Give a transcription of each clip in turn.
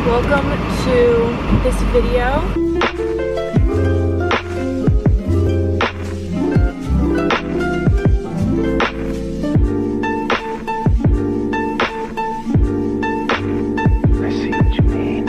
Welcome to this video. I see what you mean.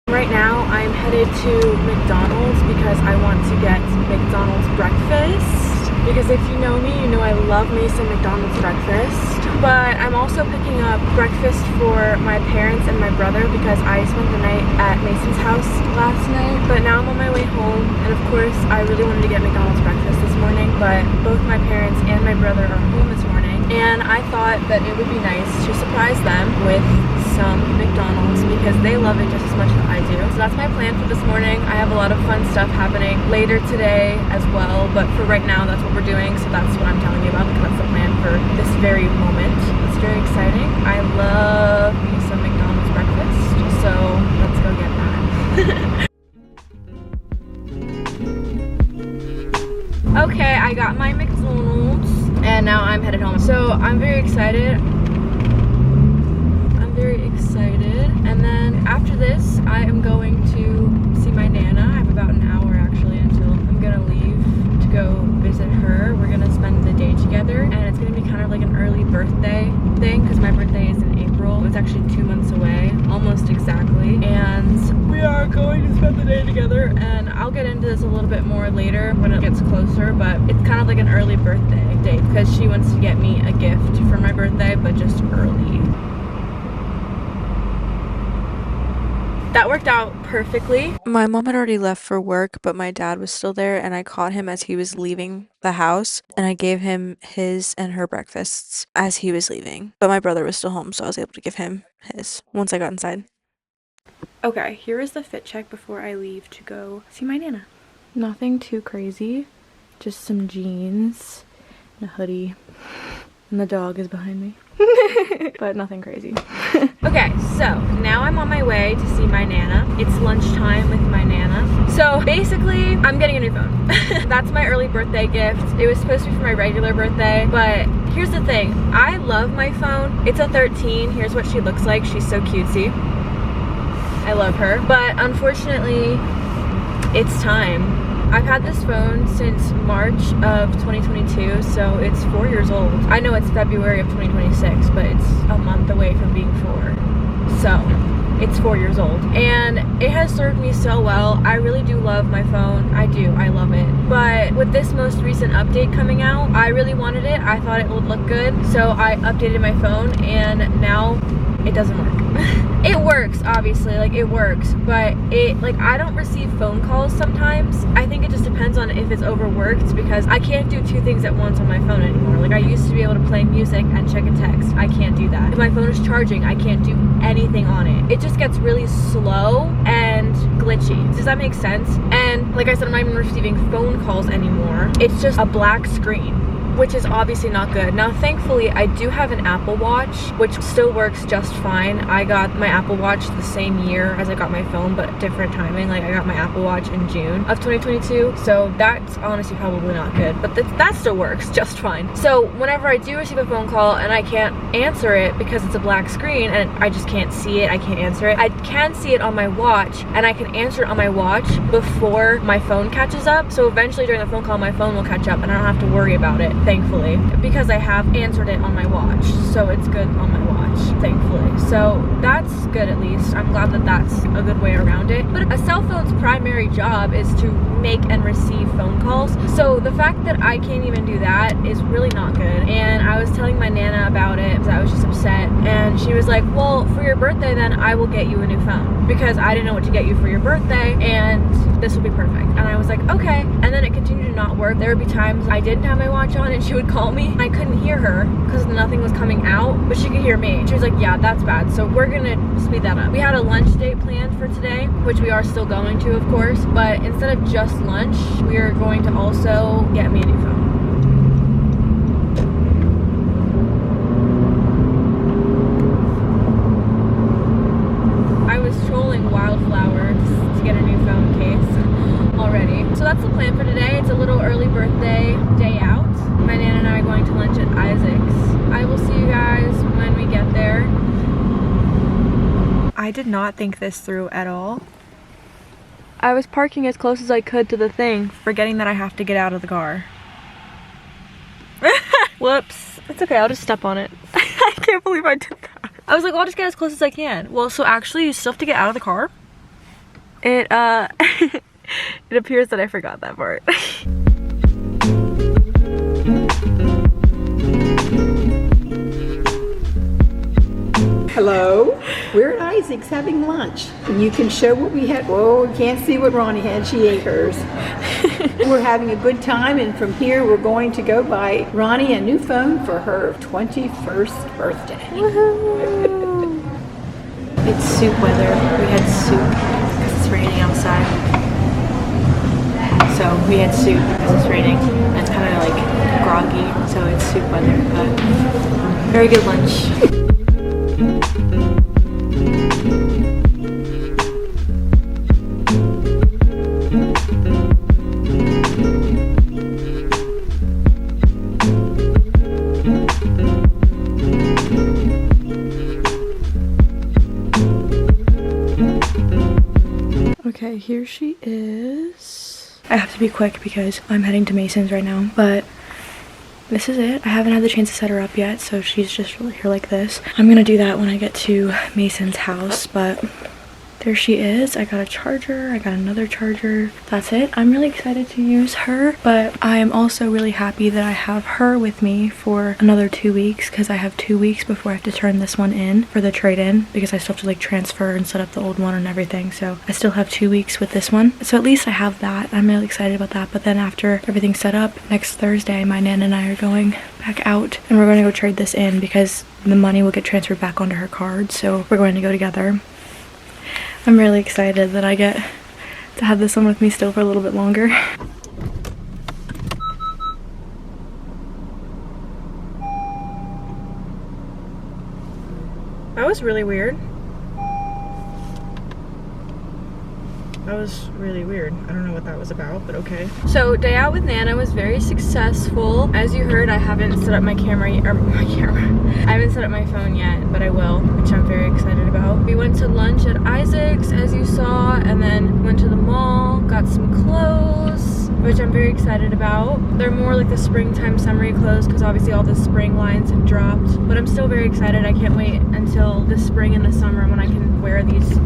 Right now I'm headed to McDonald's because I want to get McDonald's breakfast. Because if you know me, you know I love me some McDonald's breakfast. But I'm also picking up breakfast for my parents and my brother because I spent the night at Mason's house last night. But now I'm on my way home, and of course I really wanted to get McDonald's breakfast this morning, but both my parents and my brother are home this morning, and I thought that it would be nice to surprise them with some McDonald's because they love it just as much as I do. So that's my plan for this morning. I have a lot of fun stuff happening later today as well, but for right now that's what we're doing, so that's what I'm telling you about because that's the plan for this very moment. It's very exciting. I love me some McDonald's breakfast, so let's go get that. Okay, I got my McDonald's and now I'm headed home. So I'm very excited. And then after this, I am going to see my Nana. I have about an hour actually until I'm gonna leave to go visit her. We're gonna spend the day together, and it's gonna be kind of like an early birthday thing because my birthday is in April. It's actually 2 months away, almost exactly. And we are going to spend the day together, and I'll get into this a little bit more later when it gets closer, but it's kind of like an early birthday date because she wants to get me a gift for my birthday, but just early. That worked out perfectly. My mom had already left for work, but my dad was still there, and I caught him as he was leaving the house, and I gave him his and her breakfasts as he was leaving. But my brother was still home, so I was able to give him his once I got inside. Okay, here is the fit check before I leave to go see my Nana. Nothing too crazy, just some jeans and a hoodie, and the dog is behind me. But nothing crazy. Okay, so now I'm on my way to see my Nana. It's lunchtime with my Nana. So basically, I'm getting a new phone. That's my early birthday gift. It was supposed to be for my regular birthday, but here's the thing. I love my phone. It's a 13. Here's what she looks like. She's so cutesy. I love her. But unfortunately, it's time. I've had this phone since March of 2022, so it's 4 years old. I know it's February of 2026, but it's a month away from being 4. So, it's 4 years old. And it has served me so well. I really do love my phone. I do. I love it. But with this most recent update coming out, I really wanted it. I thought it would look good. So I updated my phone, and now it doesn't work. It works, obviously, like it works, but I don't receive phone calls sometimes. I think it just depends on if it's overworked because I can't do 2 things at once on my phone anymore. Like I used to be able to play music and check a text. I can't do that. If my phone is charging, I can't do anything on it. It just gets really slow and glitchy. Does that make sense? And like I said, I'm not even receiving phone calls anymore. It's just a black screen, which is obviously not good. Now, thankfully, I do have an Apple Watch, which still works just fine. I got my Apple Watch the same year as I got my phone, but different timing. Like, I got my Apple Watch in June of 2022, so that's honestly probably not good, but that still works just fine. So, whenever I do receive a phone call and I can't answer it because it's a black screen and I just can't see it, I can't answer it, I can see it on my watch, and I can answer it on my watch before my phone catches up, so eventually during the phone call, my phone will catch up and I don't have to worry about it. Thankfully, because I have answered it on my watch, so it's good on my watch, thankfully. So that's good, at least. I'm glad that that's a good way around it. But a cell phone's primary job is to make and receive phone calls, so the fact that I can't even do that is really not good. And I was telling my Nana about it because I was just upset, and she was like, well, for your birthday then I will get you a new phone because I didn't know what to get you for your birthday, and this will be perfect. And I was like, okay. And then it continued to not work. There would be times I didn't have my watch on and she would call me. I couldn't hear her because nothing was coming out, but she could hear me. She was like, yeah, that's bad, so we're gonna speed that up. We had a lunch date planned for today, which we are still going to, of course, but instead of just lunch, we are going to also get me a new phone. I was trolling Wildflower to get a new phone case already. So that's the plan for today. It's a little early birthday day out. My Nana and I are going to lunch I did not think this through at all. I was parking as close as I could to the thing, forgetting that I have to get out of the car. Whoops. It's okay, I'll just step on it. I can't believe I did that. I was like, well, I'll just get as close as I can. Well, so actually you still have to get out of the car. It, it appears that I forgot that part. Hello, we're at Isaac's having lunch, and you can show what we had. Whoa, we can't see what Ronnie had, she ate hers. We're having a good time, and from here we're going to go buy Ronnie a new phone for her 21st birthday. Woohoo! It's soup weather. We had soup because it's raining outside. So we had soup because it's raining. It's kind of like groggy, so it's soup weather, but very good lunch. Okay, here she is. I have to be quick because I'm heading to Mason's right now, but this is it. I haven't had the chance to set her up yet, so she's just here like this. I'm gonna do that when I get to Mason's house, but there she is. I got a charger, I got another charger. That's it. I'm really excited to use her, but I am also really happy that I have her with me for another 2 weeks because I have 2 weeks before I have to turn this one in for the trade-in because I still have to like transfer and set up the old one and everything. So I still have 2 weeks with this one. So at least I have that. I'm really excited about that. But then after everything's set up, next Thursday, my Nan and I are going back out and we're going to go trade this in because the money will get transferred back onto her card. So we're going to go together. I'm really excited that I get to have this one with me still for a little bit longer. That was really weird. That was really weird. I don't know what that was about, but okay. So day out with Nana was very successful. As you heard, I haven't set up my camera, I haven't set up my phone yet, but I will, which I'm very excited about. We went to lunch at Isaac's, as you saw, and then went to the mall, got some clothes, which I'm very excited about. They're more like the springtime summery clothes because obviously all the spring lines have dropped, but I'm still very excited. I can't wait until the spring and the summer when I can wear these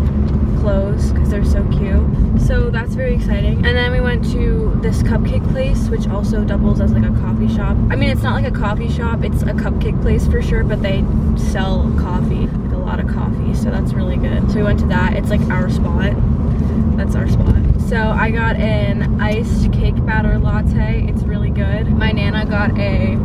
clothes because they're so cute. So that's very exciting. And then we went to this cupcake place, which also doubles as like a coffee shop. I mean, it's not like a coffee shop, it's a cupcake place for sure, but they sell coffee, like a lot of coffee, so that's really good. So we went to that. It's like our spot. That's our spot. So I got an iced cake batter latte. It's really good. My Nana got a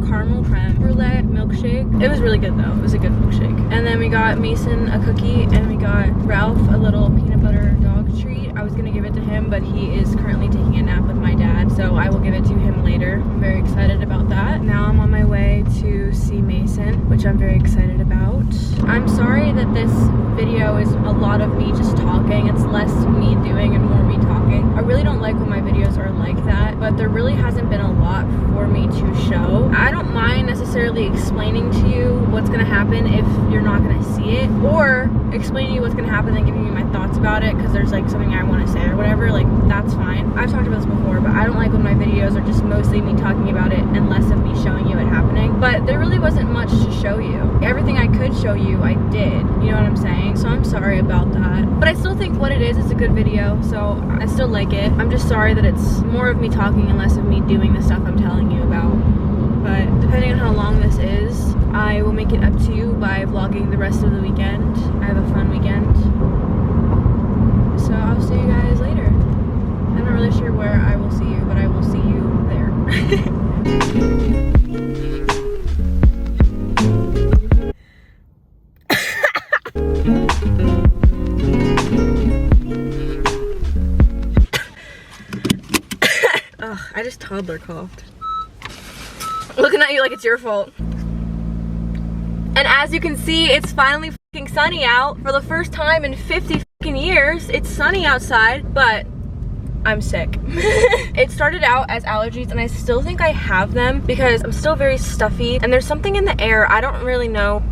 caramel creme brulee milkshake. It was really good though. It was a good milkshake. And then we got Mason a cookie and we got Ralph a little peanut butter dog treat. I was gonna give it to him, but he is currently taking a nap with my dad, so I will give it to him later. I'm very excited about that. Now I'm on my way to see Mason, which I'm very excited about. I'm sorry that this video is a lot of me just talking. It's less me doing and more me talking. I really don't like when my videos are like that, but there really hasn't been a lot for me to show. I don't mind necessarily explaining to you what's gonna happen if you're not gonna see it, or explaining to you what's gonna happen and giving you my thoughts about it because there's like something I want to say or whatever. Like, that's fine. I've talked about this before, but I don't like when my videos are just mostly me talking about it and less of me showing you it happening. But there really wasn't much to show you. Everything I could show you, I did. You know what I'm saying? So I'm sorry about that. But I still think what it is a good video, so I still like it. I'm just sorry that it's more of me talking and less of me doing the stuff I'm telling you about. But depending on how long this is, I will make it up to you by vlogging the rest of the weekend. I have a fun weekend. So I'll see you guys later. I'm not really sure where I will see you, but I will see you there. Ugh, I just toddler coughed. Looking at you like it's your fault. And as you can see, it's finally fucking sunny out. For the first time in 50 fucking years, it's sunny outside, but I'm sick. It started out as allergies and I still think I have them because I'm still very stuffy and there's something in the air. I don't really know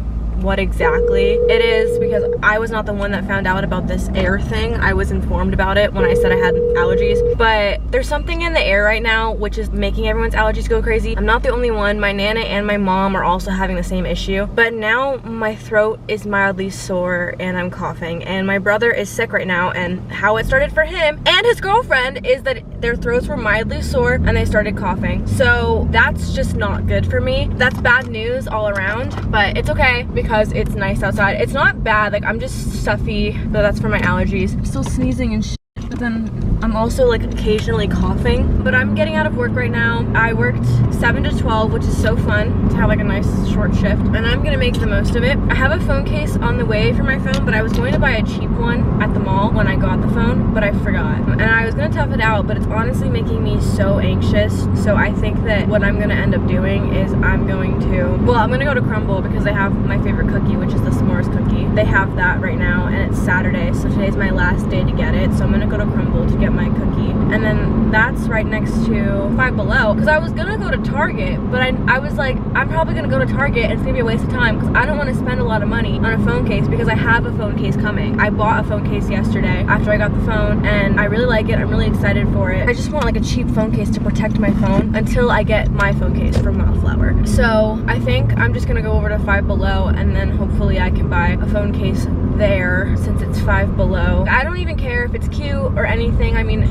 what exactly it is because I was not the one that found out about this air thing. I was informed about it when I said I had allergies, but there's something in the air right now which is making everyone's allergies go crazy. I'm not the only one. My nana and my mom are also having the same issue, but now my throat is mildly sore and I'm coughing, and my brother is sick right now, and how it started for him and his girlfriend is that their throats were mildly sore and they started coughing. So that's just not good for me. That's bad news all around, but it's okay because it's nice outside. It's not bad, like I'm just stuffy, but that's for my allergies. I'm still sneezing and shit, but then I'm also like occasionally coughing. But I'm getting out of work right now. I worked 7 to 12, which is so fun to have like a nice short shift, and I'm gonna make the most of it. I have a phone case on the way for my phone, but I was going to buy a cheap one at the mall when I got the phone, but I forgot. And I was gonna tough it out, but it's honestly making me so anxious. So I think that what I'm gonna end up doing is I'm gonna go to Crumble because they have my favorite cookie, which is the s'mores cookie. They have that right now, and it's Saturday, so today's my last day to get it. So I'm gonna go to Crumble to get my cookie, and then that's right next to Five Below, because I was gonna go to Target, but I was like, I'm probably gonna go to Target and it's gonna be a waste of time because I don't want to spend a lot of money on a phone case because I have a phone case coming. I bought a phone case yesterday after I got the phone, and I really like it. I'm really excited for it. I just want like a cheap phone case to protect my phone until I get my phone case from Wildflower. So I think I'm just gonna go over to Five Below, and then hopefully I can buy a phone case there since it's Five Below. I don't even care if it's cute or anything. I mean,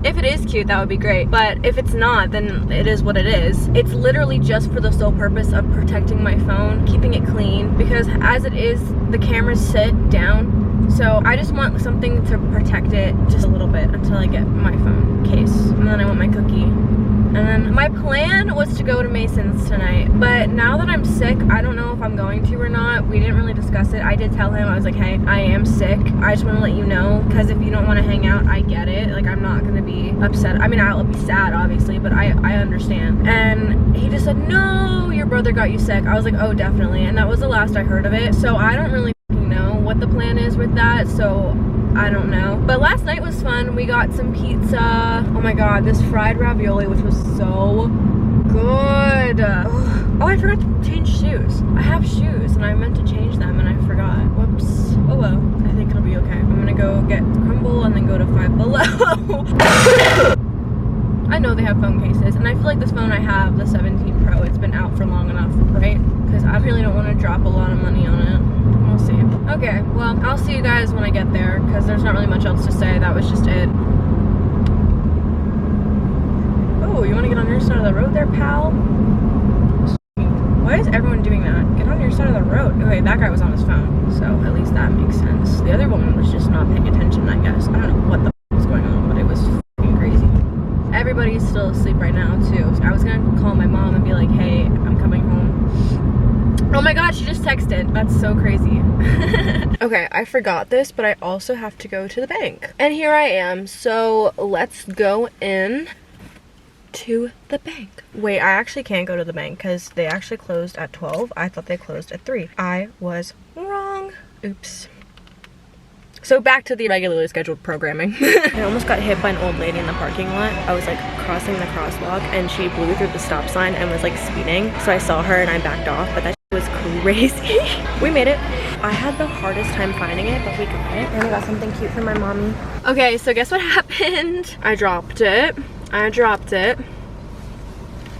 if it is cute, that would be great, but if it's not, then it is what it is. It's literally just for the sole purpose of protecting my phone, keeping it clean, because as it is, the cameras sit down, so I just want something to protect it just a little bit until I get my phone case, and then I want my cookie. And then my plan was to go to Mason's tonight, but now that I'm sick, I don't know if I'm going to or not. We didn't really discuss it. I did tell him, I was like, hey, I am sick. I just want to let you know, because if you don't want to hang out, I get it. Like, I'm not going to be upset. I mean, I'll be sad, obviously, but I understand. And he just said, no, your brother got you sick. I was like, oh, definitely. And that was the last I heard of it. So I don't really know what the plan is with that. So I don't know. But last night was fun. We got some pizza. Oh my god, this fried ravioli, which was so good. Oh, I forgot to change shoes. I have shoes and I meant to change them and I forgot. Whoops. Oh well, I think it'll be okay. I'm gonna go get Crumble and then go to Five Below. I know they have phone cases, and I feel like this phone I have, the 17 Pro, it's been out for long enough, right? Because I really don't want to drop a lot of money on it. We'll see. Okay, well, I'll see you guys when I get there, because there's not really much else to say. That was just it. Oh, you want to get on your side of the road there, pal? Why is everyone doing that? Get on your side of the road. Okay, that guy was on his phone, so at least that makes sense. The other one was just not paying attention, I guess. I don't know what the was going on, but it was f***ing crazy. Everybody's still asleep right now, too. I was gonna call my mom and be like, hey, I'm coming home. Oh my god, she just texted. That's so crazy. Okay, I forgot this, but I also have to go to the bank. And here I am, so let's go in to the bank. Wait, I actually can't go to the bank because they actually closed at 12. I thought they closed at 3. I was wrong. Oops. So back to the regularly scheduled programming. I almost got hit by an old lady in the parking lot. I was like crossing the crosswalk and she blew through the stop sign and was like speeding. So I saw her and I backed off, but that was crazy. We made it. I had the hardest time finding it, but we got it. And I got something cute for my mommy. Okay, so guess what happened? I dropped it.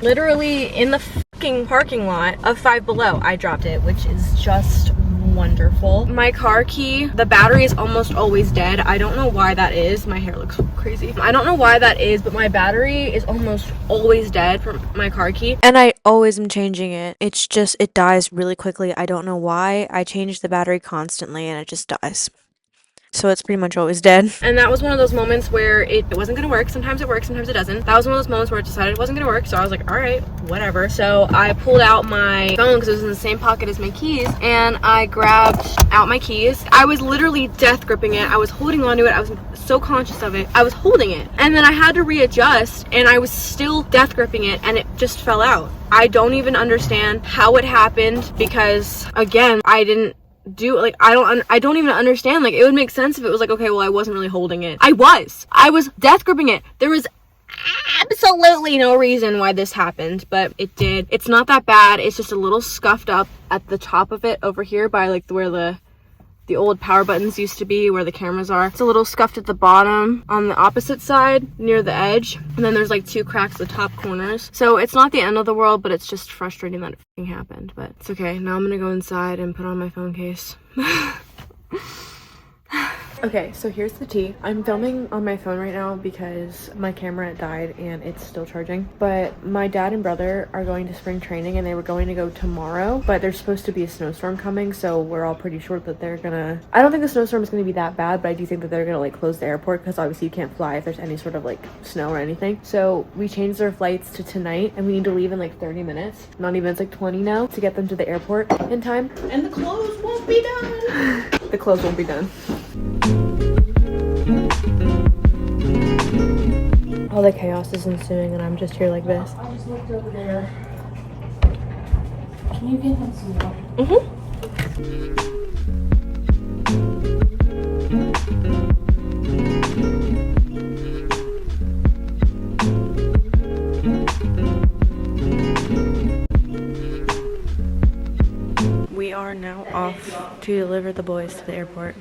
Literally in the fucking parking lot of Five Below, I dropped it, which is just wonderful. My car key, the battery is almost always dead. I don't know why that is. My hair looks crazy. I don't know why that is, but my battery is almost always dead for my car key. And I always am changing it. It's just, it dies really quickly. I don't know why. I change the battery constantly and it just dies. So it's pretty much always dead. And that was one of those moments where it wasn't gonna work. Sometimes it works, sometimes it doesn't. That was one of those moments where it decided it wasn't gonna work. So I was like, all right, whatever. So I pulled out my phone because it was in the same pocket as my keys, and I grabbed out my keys. I was literally death gripping it. I was holding onto it. I was so conscious of it. I was holding it. And then I had to readjust and I was still death gripping it and it just fell out. I don't even understand how it happened because, again, I didn't do, like, I don't even understand. Like, it would make sense if it was like, okay, well, I wasn't really holding it. I was death gripping it. There was absolutely no reason why this happened, but it did. It's not that bad. It's just a little scuffed up at the top of it over here by like where the old power buttons used to be, where the cameras are. It's a little scuffed at the bottom on the opposite side near the edge, and then there's like 2 cracks at the top corners. So it's not the end of the world, but it's just frustrating that it happened. But it's okay. Now I'm gonna go inside and put on my phone case. Okay, so here's the tea. I'm filming on my phone right now because my camera died and it's still charging. But my dad and brother are going to spring training and they were going to go tomorrow, but there's supposed to be a snowstorm coming, so we're all pretty sure that they're gonna... I don't think the snowstorm is gonna be that bad, but I do think that they're gonna like close the airport because obviously you can't fly if there's any sort of like snow or anything. So we changed their flights to tonight and we need to leave in like 30 minutes. Not even, it's like 20 now to get them to the airport in time. And the clothes won't be done. The clothes won't be done. All the chaos is ensuing and I'm just here like this. I just looked over there. Can you get them some water? We are now off to deliver the boys to the airport.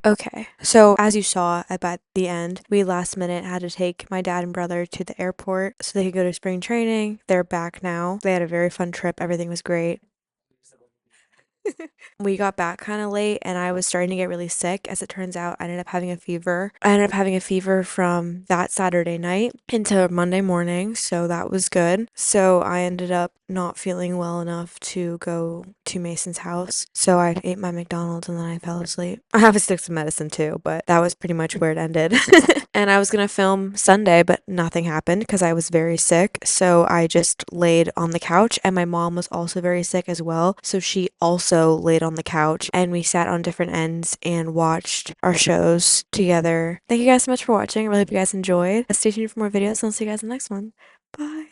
Okay, so as you saw at the end, we last minute had to take my dad and brother to the airport so they could go to spring training. They're back now. They had a very fun trip. Everything was great. We got back kind of late and I was starting to get really sick. As it turns out, I ended up having a fever. I ended up having a fever from that Saturday night into Monday morning, so that was good. So I ended up not feeling well enough to go to Mason's house. So I ate my McDonald's and then I fell asleep. I have a stick of medicine too, but that was pretty much where it ended. And I was gonna film Sunday, but nothing happened because I was very sick. So I just laid on the couch, and my mom was also very sick as well. So she also laid on the couch, and we sat on different ends and watched our shows together. Thank you guys so much for watching. I really hope you guys enjoyed. Stay tuned for more videos, and I'll see you guys in the next one. Bye.